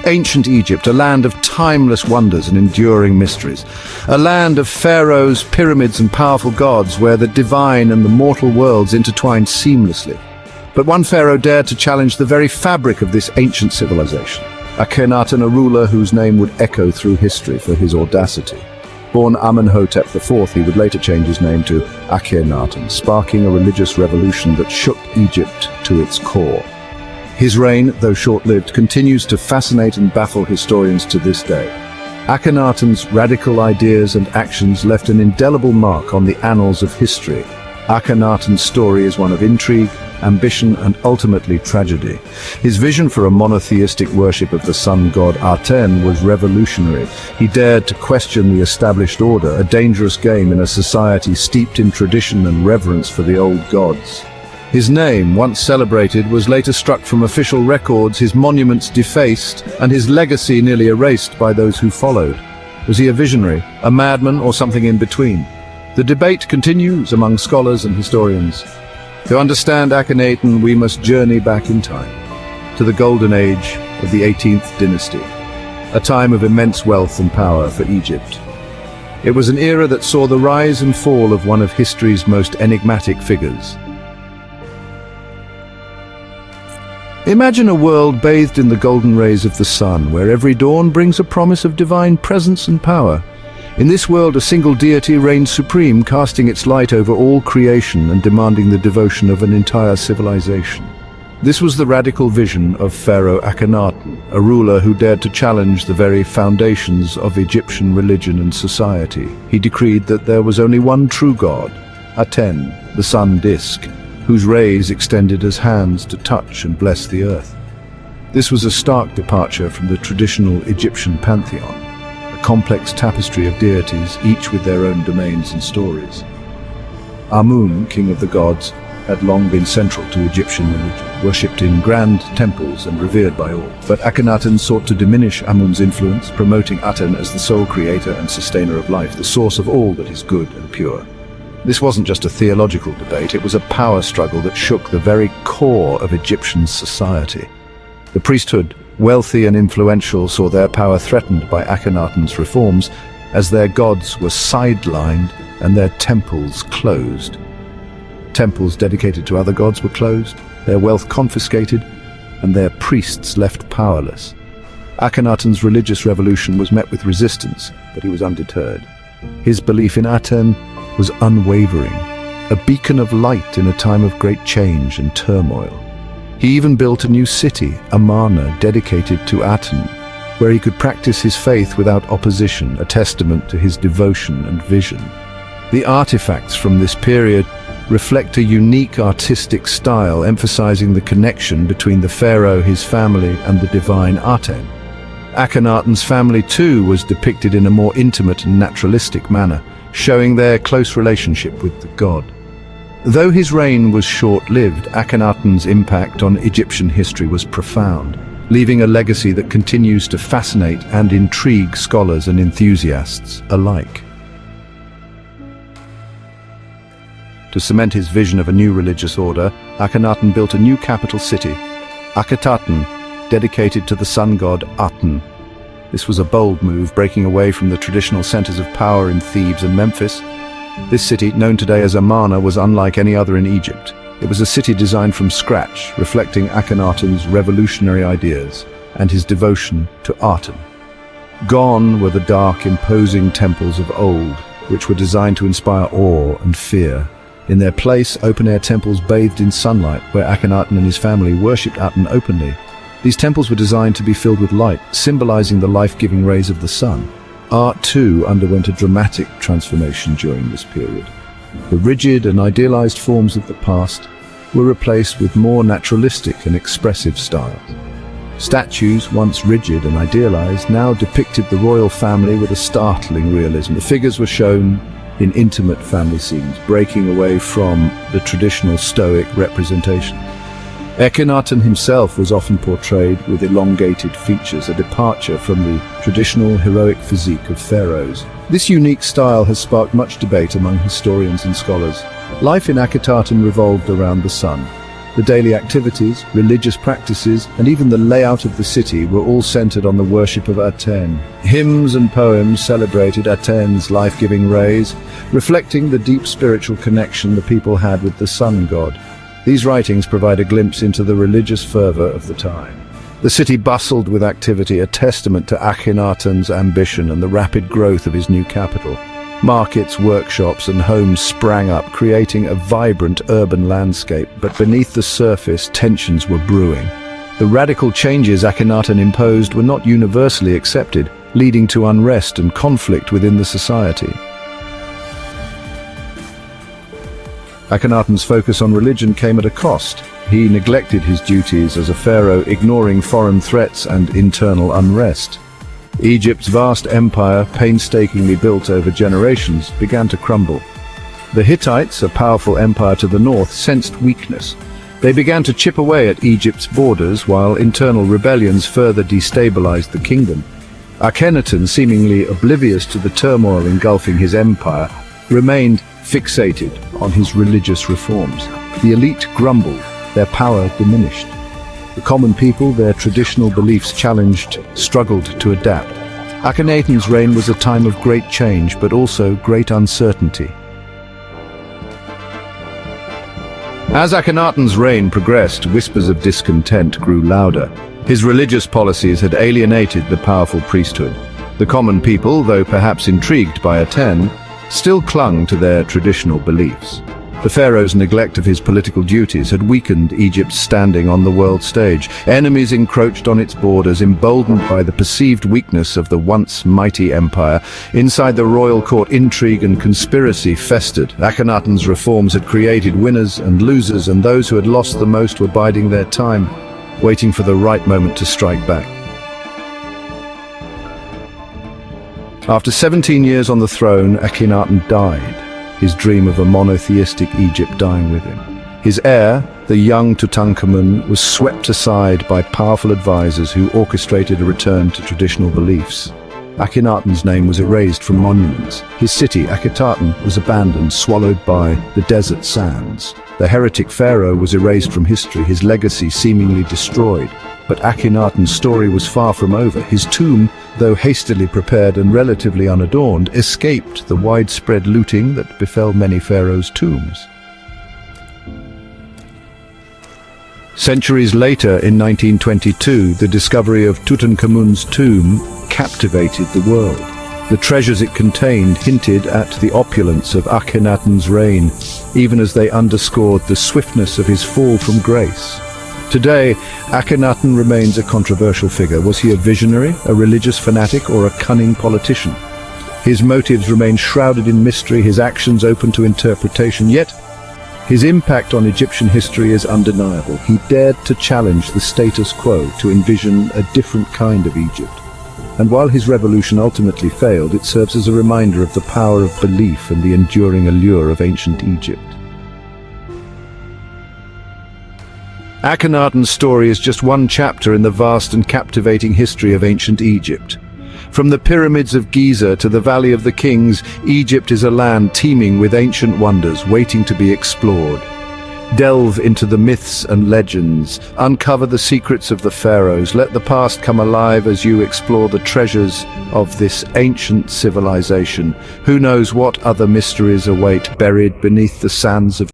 Ancient Egypt, a land of timeless wonders and enduring mysteries. A land of pharaohs, pyramids and powerful gods where the divine and the mortal worlds intertwined seamlessly. But one pharaoh dared to challenge the very fabric of this ancient civilization. Akhenaten, a ruler whose name would echo through history for his audacity. Born Amenhotep IV, he would later change his name to Akhenaten, sparking a religious revolution that shook Egypt to its core. His reign, though short-lived, continues to fascinate and baffle historians to this day. Akhenaten's radical ideas and actions left an indelible mark on the annals of history. Akhenaten's story is one of intrigue, ambition and ultimately tragedy. His vision for a monotheistic worship of the sun god Aten was revolutionary. He dared to question the established order, a dangerous game in a society steeped in tradition and reverence for the old gods. His name, once celebrated, was later struck from official records, his monuments defaced, and his legacy nearly erased by those who followed. Was he a visionary, a madman, or something in between? The debate continues among scholars and historians. To understand Akhenaten, we must journey back in time, to the golden age of the 18th dynasty, a time of immense wealth and power for Egypt. It was an era that saw the rise and fall of one of history's most enigmatic figures. Imagine a world bathed in the golden rays of the sun, where every dawn brings a promise of divine presence and power. In this world, a single deity reigns supreme, casting its light over all creation and demanding the devotion of an entire civilization. This was the radical vision of Pharaoh Akhenaten, a ruler who dared to challenge the very foundations of Egyptian religion and society. He decreed that there was only one true god, Aten, the sun disk, whose rays extended as hands to touch and bless the earth. This was a stark departure from the traditional Egyptian pantheon, a complex tapestry of deities, each with their own domains and stories. Amun, king of the gods, had long been central to Egyptian religion, worshipped in grand temples and revered by all. But Akhenaten sought to diminish Amun's influence, promoting Aten as the sole creator and sustainer of life, the source of all that is good and pure. This wasn't just a theological debate, it was a power struggle that shook the very core of Egyptian society. The priesthood, wealthy and influential, saw their power threatened by Akhenaten's reforms as their gods were sidelined and their temples closed. Temples dedicated to other gods were closed, their wealth confiscated, and their priests left powerless. Akhenaten's religious revolution was met with resistance, but he was undeterred. His belief in Aten was unwavering, a beacon of light in a time of great change and turmoil. He even built a new city, Amarna, dedicated to Aten, where he could practice his faith without opposition, a testament to his devotion and vision. The artifacts from this period reflect a unique artistic style, emphasizing the connection between the pharaoh, his family, and the divine Aten. Akhenaten's family too was depicted in a more intimate and naturalistic manner, showing their close relationship with the god. Though his reign was short-lived, Akhenaten's impact on Egyptian history was profound, leaving a legacy that continues to fascinate and intrigue scholars and enthusiasts alike. To cement his vision of a new religious order, Akhenaten built a new capital city, Akhetaten, dedicated to the sun god Aten. This was a bold move, breaking away from the traditional centers of power in Thebes and Memphis. This city, known today as Amarna, was unlike any other in Egypt. It was a city designed from scratch, reflecting Akhenaten's revolutionary ideas and his devotion to Aten. Gone were the dark, imposing temples of old, which were designed to inspire awe and fear. In their place, open-air temples bathed in sunlight, where Akhenaten and his family worshipped Aten openly. These temples were designed to be filled with light, symbolizing the life-giving rays of the sun. Art, too, underwent a dramatic transformation during this period. The rigid and idealized forms of the past were replaced with more naturalistic and expressive styles. Statues, once rigid and idealized, now depicted the royal family with a startling realism. The figures were shown in intimate family scenes, breaking away from the traditional Stoic representation. Akhenaten himself was often portrayed with elongated features, a departure from the traditional heroic physique of pharaohs. This unique style has sparked much debate among historians and scholars. Life in Akhetaten revolved around the sun. The daily activities, religious practices, and even the layout of the city were all centered on the worship of Aten. Hymns and poems celebrated Aten's life-giving rays, reflecting the deep spiritual connection the people had with the sun god. These writings provide a glimpse into the religious fervor of the time. The city bustled with activity, a testament to Akhenaten's ambition and the rapid growth of his new capital. Markets, workshops, and homes sprang up, creating a vibrant urban landscape, but beneath the surface, tensions were brewing. The radical changes Akhenaten imposed were not universally accepted, leading to unrest and conflict within the society. Akhenaten's focus on religion came at a cost. He neglected his duties as a pharaoh, ignoring foreign threats and internal unrest. Egypt's vast empire, painstakingly built over generations, began to crumble. The Hittites, a powerful empire to the north, sensed weakness. They began to chip away at Egypt's borders, while internal rebellions further destabilized the kingdom. Akhenaten, seemingly oblivious to the turmoil engulfing his empire, remained fixated on his religious reforms. The elite grumbled, their power diminished. The common people, their traditional beliefs challenged, struggled to adapt. Akhenaten's reign was a time of great change, but also great uncertainty. As Akhenaten's reign progressed, whispers of discontent grew louder. His religious policies had alienated the powerful priesthood. The common people, though perhaps intrigued by Aten, still clung to their traditional beliefs. The pharaoh's neglect of his political duties had weakened Egypt's standing on the world stage. Enemies encroached on its borders, emboldened by the perceived weakness of the once mighty empire. Inside the royal court, intrigue and conspiracy festered. Akhenaten's reforms had created winners and losers, and those who had lost the most were biding their time, waiting for the right moment to strike back. After 17 years on the throne, Akhenaten died, his dream of a monotheistic Egypt dying with him. His heir, the young Tutankhamun, was swept aside by powerful advisors who orchestrated a return to traditional beliefs. Akhenaten's name was erased from monuments. His city, Akhetaten, was abandoned, swallowed by the desert sands. The heretic pharaoh was erased from history, his legacy seemingly destroyed. But Akhenaten's story was far from over. His tomb, though hastily prepared and relatively unadorned, escaped the widespread looting that befell many pharaohs' tombs. Centuries later, in 1922, the discovery of Tutankhamun's tomb captivated the world. The treasures it contained hinted at the opulence of Akhenaten's reign, even as they underscored the swiftness of his fall from grace. Today, Akhenaten remains a controversial figure. Was he a visionary, a religious fanatic, or a cunning politician? His motives remain shrouded in mystery, his actions open to interpretation, yet his impact on Egyptian history is undeniable. He dared to challenge the status quo, to envision a different kind of Egypt. And while his revolution ultimately failed, it serves as a reminder of the power of belief and the enduring allure of ancient Egypt. Akhenaten's story is just one chapter in the vast and captivating history of ancient Egypt. From the pyramids of Giza to the Valley of the Kings, Egypt is a land teeming with ancient wonders waiting to be explored. Delve into the myths and legends, uncover the secrets of the pharaohs, let the past come alive as you explore the treasures of this ancient civilization. Who knows what other mysteries await buried beneath the sands of